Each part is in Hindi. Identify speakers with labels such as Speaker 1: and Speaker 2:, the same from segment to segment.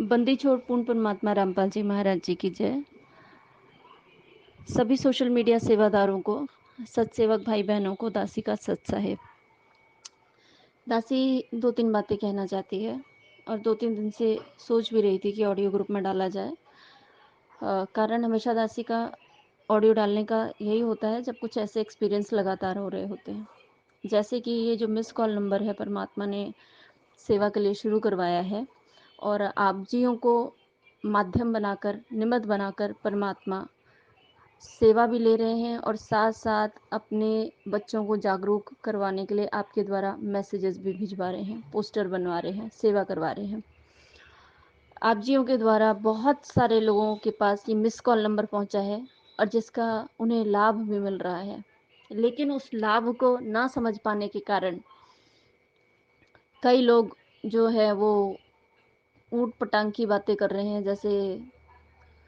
Speaker 1: बंदी छोड़ पूर्ण परमात्मा रामपाल जी महाराज जी की जय। सभी सोशल मीडिया सेवादारों को, सत्सेवक भाई बहनों को दासी का सत साहेब। दासी दो तीन बातें कहना चाहती है और 2-3 दिन से सोच भी रही थी कि ऑडियो ग्रुप में डाला जाए। कारण हमेशा दासी का ऑडियो डालने का यही होता है जब कुछ ऐसे एक्सपीरियंस लगातार हो रहे होते हैं। जैसे कि ये जो मिस कॉल नंबर है परमात्मा ने सेवा के लिए शुरू करवाया है और आप जियों को माध्यम बनाकर, निमित्त बनाकर परमात्मा सेवा भी ले रहे हैं और साथ साथ अपने बच्चों को जागरूक करवाने के लिए आपके द्वारा मैसेजेस भी भिजवा रहे हैं, पोस्टर बनवा रहे हैं, सेवा करवा रहे हैं। आप जियों के द्वारा बहुत सारे लोगों के पास ये मिस कॉल नंबर पहुंचा है और जिसका उन्हें लाभ भी मिल रहा है, लेकिन उस लाभ को ना समझ पाने के कारण कई लोग जो है वो ऊट पटांग की बातें कर रहे हैं। जैसे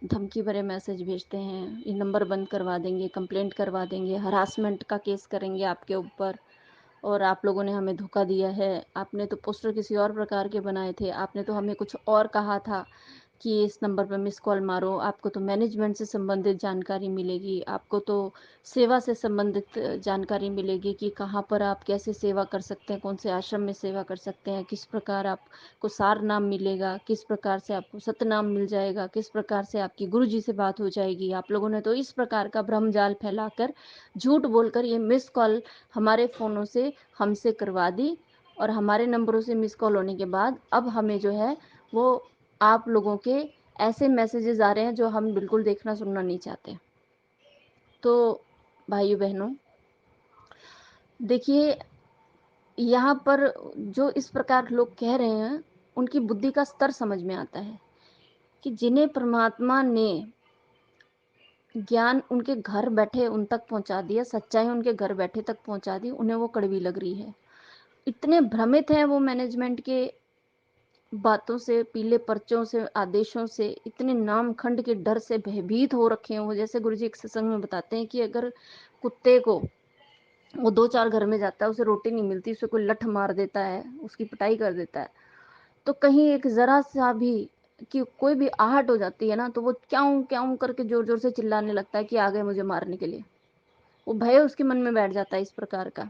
Speaker 1: धमकी भरे मैसेज भेजते हैं, ये नंबर बंद करवा देंगे, कंप्लेंट करवा देंगे, हरासमेंट का केस करेंगे आपके ऊपर और आप लोगों ने हमें धोखा दिया है, आपने तो पोस्टर किसी और प्रकार के बनाए थे, आपने तो हमें कुछ और कहा था कि इस नंबर पर मिस कॉल मारो, आपको तो मैनेजमेंट से संबंधित जानकारी मिलेगी, आपको तो सेवा से संबंधित जानकारी मिलेगी कि कहाँ पर आप कैसे सेवा कर सकते हैं, कौन से आश्रम में सेवा कर सकते हैं, किस प्रकार आपको सार नाम मिलेगा, किस प्रकार से आपको सतनाम मिल जाएगा, किस प्रकार से आपकी गुरु जी से बात हो जाएगी। आप लोगों ने तो इस प्रकार का भ्रम जाल फैलाकर, झूठ बोलकर ये मिस कॉल हमारे फ़ोनों से हमसे करवा दी और हमारे नंबरों से मिस कॉल होने के बाद अब हमें जो है वो आप लोगों के ऐसे मैसेजेस आ रहे हैं जो हम बिल्कुल देखना सुनना नहीं चाहते। तो भाइयों बहनों, देखिए, यहाँ पर जो इस प्रकार लोग कह रहे हैं उनकी बुद्धि का स्तर समझ में आता है कि जिन्हें परमात्मा ने ज्ञान उनके घर बैठे उन तक पहुंचा दिया, सच्चाई उनके घर बैठे तक पहुंचा दी, उन्हें वो कड़वी लग रही है। इतने भ्रमित हैं वो मैनेजमेंट के बातों से, पीले पर्चों से, आदेशों से, इतने नामखंड के डर से भयभीत हो रखे हैं वो। जैसे गुरुजी एक सत्संग में बताते हैं कि अगर कुत्ते को वो 2-4 घर में जाता है, उसे रोटी नहीं मिलती, उसे कोई लठ मार देता है, उसकी पिटाई कर देता है, तो कहीं एक जरा सा भी कि कोई भी आहट हो जाती है ना, तो वो क्याऊं क्याऊं करके जोर जोर से चिल्लाने लगता है कि आ गए मुझे मारने के लिए। वो भय उसके मन में बैठ जाता है इस प्रकार का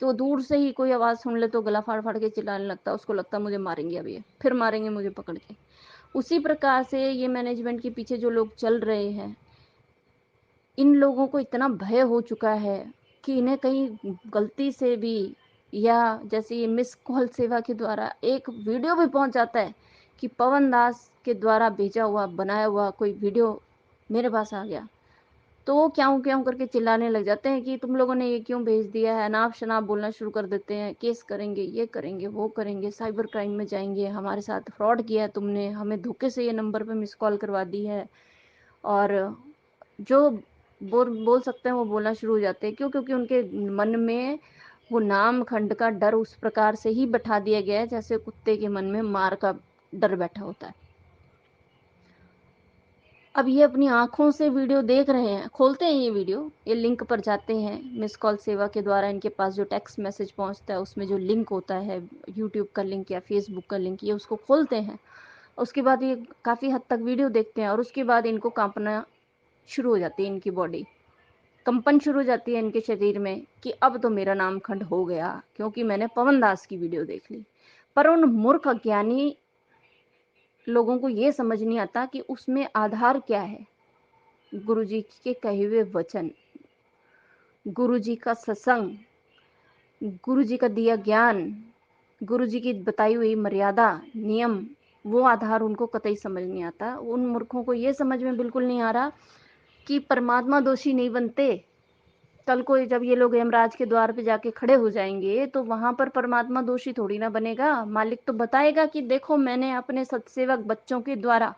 Speaker 1: कि वो दूर से ही कोई आवाज़ सुन ले तो गला फाड़ फाड़ के चिल्लाने लगता है। उसको लगता है मुझे मारेंगे, अभी फिर मारेंगे मुझे पकड़ के। उसी प्रकार से ये मैनेजमेंट के पीछे जो लोग चल रहे हैं, इन लोगों को इतना भय हो चुका है कि इन्हें कहीं गलती से भी या जैसे ये मिस कॉल सेवा के द्वारा एक वीडियो भी पहुंच जाता है कि पवन दास के द्वारा भेजा हुआ बनाया हुआ कोई वीडियो मेरे पास आ गया, तो वो क्यों क्यों करके चिल्लाने लग जाते हैं कि तुम लोगों ने ये क्यों भेज दिया है, अनाप शनाप बोलना शुरू कर देते हैं, केस करेंगे, ये करेंगे, वो करेंगे, साइबर क्राइम में जाएंगे, हमारे साथ फ्रॉड किया है तुमने, हमें धोखे से ये नंबर पे मिस कॉल करवा दी है। और जो बोल सकते हैं वो बोलना शुरू हो जाते हैं। क्यों? क्योंकि उनके मन में वो नाम खंड का डर उस प्रकार से ही बैठा दिया गया है जैसे कुत्ते के मन में मार का डर बैठा होता है। अब ये अपनी आँखों से वीडियो देख रहे हैं, खोलते हैं ये वीडियो, ये लिंक पर जाते हैं, मिस कॉल सेवा के द्वारा इनके पास जो टेक्स्ट मैसेज पहुंचता है उसमें जो लिंक होता है, यूट्यूब का लिंक या फेसबुक का लिंक, ये उसको खोलते हैं। उसके बाद ये काफ़ी हद तक वीडियो देखते हैं और उसके बाद इनको कांपना शुरू हो जाती है, इनकी बॉडी कंपन शुरू हो जाती है इनके शरीर में कि अब तो मेरा नाम खंड हो गया, क्योंकि मैंने पवन दास की वीडियो देख ली। पर उन मूर्ख अज्ञानी लोगों को ये समझ नहीं आता कि उसमें आधार क्या है। गुरुजी के कहे हुए वचन, गुरुजी का सत्संग, गुरुजी का दिया ज्ञान, गुरुजी की बताई हुई मर्यादा, नियम, वो आधार उनको कतई समझ नहीं आता। उन मूर्खों को ये समझ में बिल्कुल नहीं आ रहा कि परमात्मा दोषी नहीं बनते। कल को जब ये लोग यमराज के द्वार पे जाके खड़े हो जाएंगे तो वहां पर परमात्मा दोषी थोड़ी ना बनेगा। मालिक तो बताएगा कि देखो, मैंने अपने सत्सेवक बच्चों के द्वारा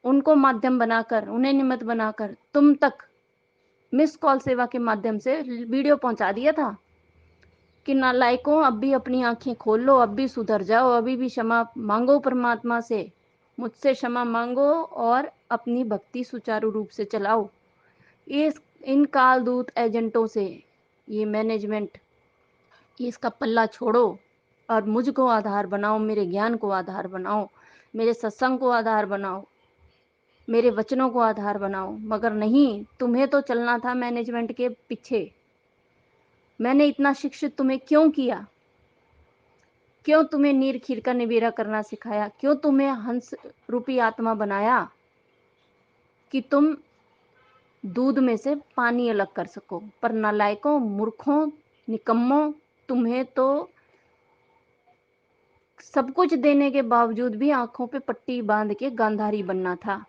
Speaker 1: उनको माध्यम बनाकर, उन्हें निमित्त बनाकर तुम तक मिस कॉल सेवा के माध्यम से वीडियो पहुंचा दिया था कि नालायकों, अब भी अपनी आंखें खोल लो, अब भी सुधर जाओ, अभी भी क्षमा मांगो परमात्मा से, मुझसे क्षमा मांगो और अपनी भक्ति सुचारू रूप से चलाओ। इस इन कालदूत एजेंटों से ये मैनेजमेंट, इसका पल्ला छोड़ो। और मुझको आधार बनाओ, मेरे ज्ञान को आधार बनाओ, मेरे सत्संग को आधार बनाओ, मेरे वचनों को आधार बनाओ। मगर नहीं, तुम्हें तो चलना था मैनेजमेंट के पीछे। मैंने इतना शिक्षित तुम्हें क्यों किया? क्यों तुम्हें नीर खीर का निबेरा करना सिखाया? क्यों तुम्हें हंस रूपी आत्मा बनाया कि तुम दूध में से पानी अलग कर सको? पर नालायकों, मूर्खों, निकम्मों, तुम्हें तो सब कुछ देने के बावजूद भी आंखों पे पट्टी बांध के गांधारी बनना था।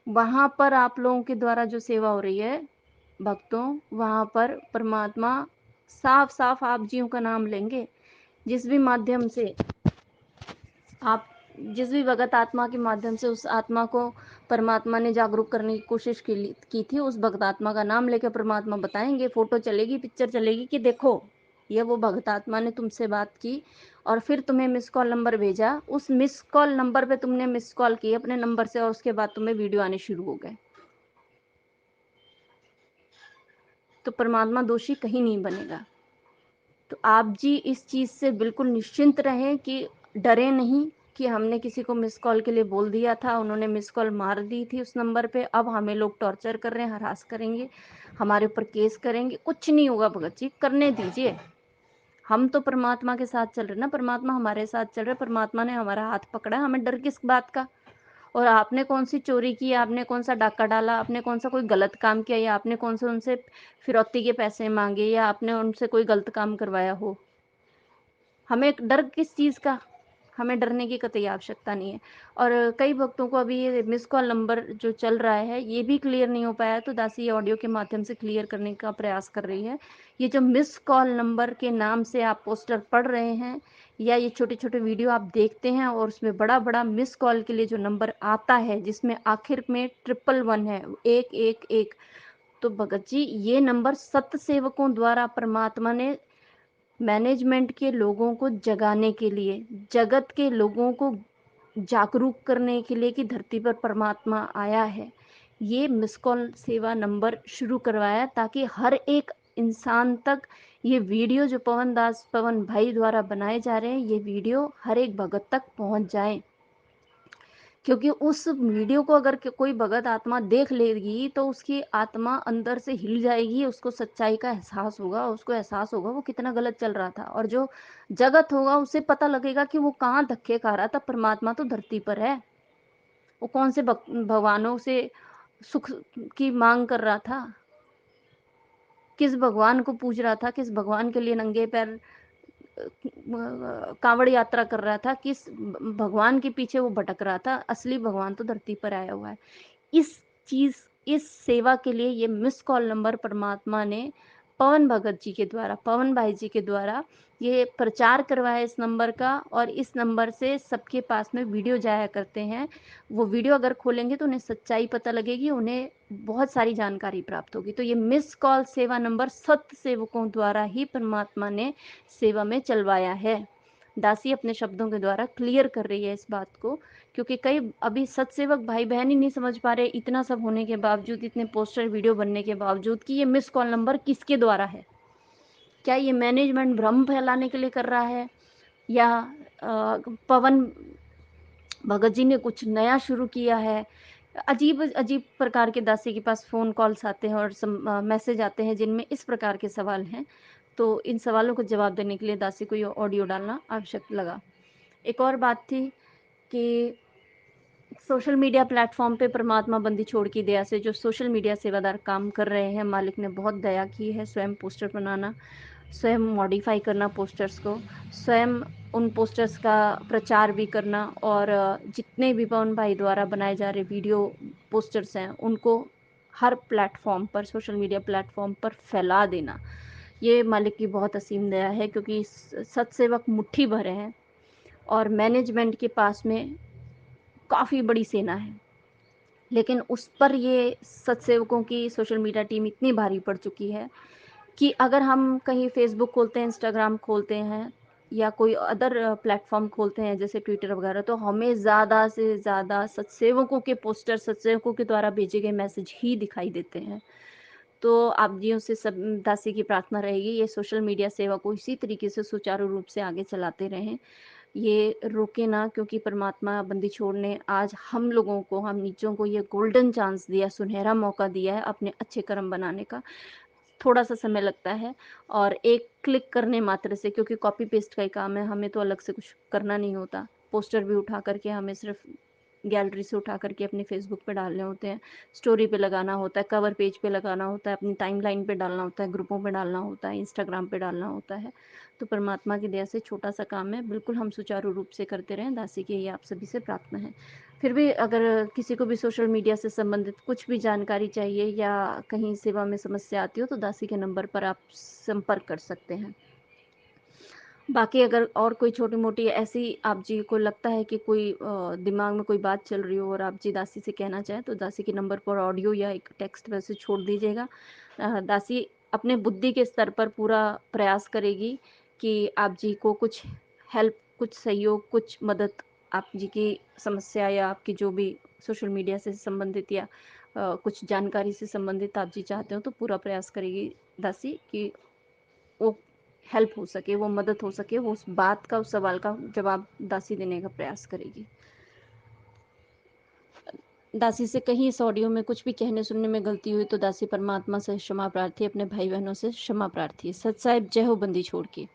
Speaker 1: वहां पर आप लोगों के द्वारा जो सेवा हो रही है भक्तों, वहां पर परमात्मा साफ साफ आप जीव का नाम लेंगे। जिस भी माध्यम से आप, जिस भी भगत आत्मा के माध्यम से उस आत्मा को परमात्मा ने जागरूक करने की कोशिश की थी, उस भगत आत्मा का नाम लेकर परमात्मा बताएंगे, फोटो चलेगी, पिक्चर चलेगी कि देखो ये वो भगत आत्मा ने तुमसे बात की और फिर तुम्हें मिस कॉल नंबर भेजा। उस मिस कॉल नंबर पे तुमने मिस कॉल की अपने नंबर से और उसके बाद तुम्हें वीडियो आने शुरू हो गए। तो परमात्मा दोषी कहीं नहीं बनेगा। तो आप जी इस चीज़ से बिल्कुल निश्चिंत रहें कि डरे नहीं कि हमने किसी को मिस कॉल के लिए बोल दिया था, उन्होंने मिस कॉल मार दी थी उस नंबर पे, अब हमें लोग टॉर्चर कर रहे हैं, हरास करेंगे, हमारे ऊपर केस करेंगे। कुछ नहीं होगा भगत जी, करने दीजिए। हम तो परमात्मा के साथ चल रहे ना, परमात्मा हमारे साथ चल रहे, परमात्मा ने हमारा हाथ पकड़ा, हमें डर किस बात का? और आपने कौन सी चोरी की, आपने कौन सा डाका डाला, आपने कौन सा कोई गलत काम किया, या आपने कौन सा उनसे फिरौती के पैसे मांगे, या आपने उनसे कोई गलत काम करवाया हो? हमें डर किस चीज़ का? हमें डरने की कतई आवश्यकता नहीं है। और कई भक्तों को अभी ये मिस कॉल नंबर जो चल रहा है ये भी क्लियर नहीं हो पाया, तो दासी ये ऑडियो के माध्यम से क्लियर करने का प्रयास कर रही है। ये जो मिस कॉल नंबर के नाम से आप पोस्टर पढ़ रहे हैं या ये छोटे छोटे वीडियो आप देखते हैं और उसमें बड़ा बड़ा मिस कॉल के लिए जो नंबर आता है जिसमें आखिर में 111 है, 111, तो भगत जी ये नंबर सत्य सेवकों द्वारा परमात्मा ने मैनेजमेंट के लोगों को जगाने के लिए, जगत के लोगों को जागरूक करने के लिए कि धरती पर परमात्मा आया है, ये मिस कॉल सेवा नंबर शुरू करवाया ताकि हर एक इंसान तक ये वीडियो जो पवन भाई द्वारा बनाए जा रहे हैं, ये वीडियो हर एक भगत तक पहुंच जाए। क्योंकि उस वीडियो को अगर कोई भगत आत्मा देख लेगी तो उसकी आत्मा अंदर से हिल जाएगी, उसको सच्चाई का एहसास होगा, उसको एहसास होगा वो कितना गलत चल रहा था, और जो जगत होगा उसे पता लगेगा कि वो कहाँ धक्के खा रहा था। परमात्मा तो धरती पर है, वो कौन से भगवानों से सुख की मांग कर रहा था, किस भगवान को पूज रहा था, किस भगवान के लिए नंगे पैर कांवड़ यात्रा कर रहा था, किस भगवान के पीछे वो भटक रहा था। असली भगवान तो धरती पर आया हुआ है। इस चीज, इस सेवा के लिए ये मिस कॉल नंबर परमात्मा ने पवन भगत जी के द्वारा, पवन भाई जी के द्वारा ये प्रचार करवाया इस नंबर का, और इस नंबर से सबके पास में वीडियो जाया करते हैं। वो वीडियो अगर खोलेंगे तो उन्हें सच्चाई पता लगेगी, उन्हें बहुत सारी जानकारी प्राप्त होगी। तो ये मिस कॉल सेवा नंबर सत्य सेवकों द्वारा ही परमात्मा ने सेवा में चलवाया है। दासी अपने शब्दों के द्वारा क्लियर कर रही है इस बात को, क्योंकि कई अभी सत्सेवक भाई बहन ही नहीं समझ पा रहे, इतना सब होने के बावजूद, इतने पोस्टर वीडियो बनने के बावजूद, कि ये मिस कॉल नंबर किसके द्वारा है। क्या ये मैनेजमेंट भ्रम फैलाने के लिए कर रहा है, या पवन भगत जी ने कुछ नया शुरू किया है? अजीब अजीब प्रकार के दासी के पास फ़ोन कॉल्स आते हैं और मैसेज आते हैं जिनमें इस प्रकार के सवाल हैं। तो इन सवालों को जवाब देने के लिए दासी को ये ऑडियो डालना आवश्यक लगा। एक और बात थी कि सोशल मीडिया प्लेटफॉर्म पे परमात्मा बंदी छोड़ की दया से जो सोशल मीडिया सेवादार काम कर रहे हैं, मालिक ने बहुत दया की है। स्वयं पोस्टर बनाना, स्वयं मॉडिफाई करना पोस्टर्स को, स्वयं उन पोस्टर्स का प्रचार भी करना, और जितने भी पवन भाई द्वारा बनाए जा रहे वीडियो पोस्टर्स हैं उनको हर प्लेटफॉर्म पर, सोशल मीडिया प्लेटफॉर्म पर फैला देना, ये मालिक की बहुत असीम दया है। क्योंकि सत्सेवक मुट्ठी भरे हैं और मैनेजमेंट के पास में काफ़ी बड़ी सेना है, लेकिन उस पर ये सत्सेवकों की सोशल मीडिया टीम इतनी भारी पड़ चुकी है कि अगर हम कहीं फेसबुक खोलते हैं, इंस्टाग्राम खोलते हैं, या कोई अदर प्लेटफॉर्म खोलते हैं जैसे ट्विटर वगैरह, तो हमें ज़्यादा से ज़्यादा सत्सेवकों के पोस्टर, सत्सेवकों के द्वारा भेजे गए मैसेज ही दिखाई देते हैं। तो आप जियों से सब दासी की प्रार्थना रहेगी, ये सोशल मीडिया सेवा को इसी तरीके से सुचारू रूप से आगे चलाते रहें। ये रुके ना, क्योंकि परमात्मा बंदी छोड़ ने आज हम लोगों को, हम नीचों को ये गोल्डन चांस दिया, सुनहरा मौका दिया है अपने अच्छे कर्म बनाने का। थोड़ा-सा समय लगता है और एक क्लिक करने मात्र से, क्योंकि कॉपी पेस्ट का ही काम है, हमें तो अलग से कुछ करना नहीं होता। पोस्टर भी उठा कर के हमें सिर्फ़ गैलरी से उठा कर के अपने फ़ेसबुक पे डालने होते हैं, स्टोरी पे लगाना होता है, कवर पेज पे लगाना होता है, अपनी टाइमलाइन पे डालना होता है, ग्रुपों पे डालना होता है, इंस्टाग्राम पे डालना होता है। तो परमात्मा की दया से छोटा-सा काम है, बिल्कुल हम सुचारू रूप से करते रहें, दासी की ये आप सभी से प्रार्थना है। फिर भी अगर किसी को भी सोशल मीडिया से संबंधित कुछ भी जानकारी चाहिए या कहीं सेवा में समस्या आती हो, तो दासी के नंबर पर आप संपर्क कर सकते हैं। बाकी अगर और कोई छोटी-मोटी ऐसी आप जी को लगता है कि कोई दिमाग में कोई बात चल रही हो और आप जी दासी से कहना चाहें, तो दासी के नंबर पर ऑडियो या एक टेक्स्ट मैसेज छोड़ दीजिएगा। दासी अपने बुद्धि के स्तर पर पूरा प्रयास करेगी कि आप जी को कुछ हेल्प, कुछ सहयोग, कुछ मदद, आप जी की समस्या या आपकी जो भी सोशल मीडिया से संबंधित या कुछ जानकारी से संबंधित आप जी चाहते हो, तो पूरा प्रयास करेगी दासी कि वो हेल्प हो सके, वो मदद हो सके, वो उस बात का, उस सवाल का जवाब दासी देने का प्रयास करेगी। दासी से कहीं इस ऑडियो में कुछ भी कहने सुनने में गलती हुई तो दासी परमात्मा से क्षमा प्रार्थी, अपने भाई-बहनों से क्षमा प्रार्थी। सत साहिब जय हो बंदी छोड़ की।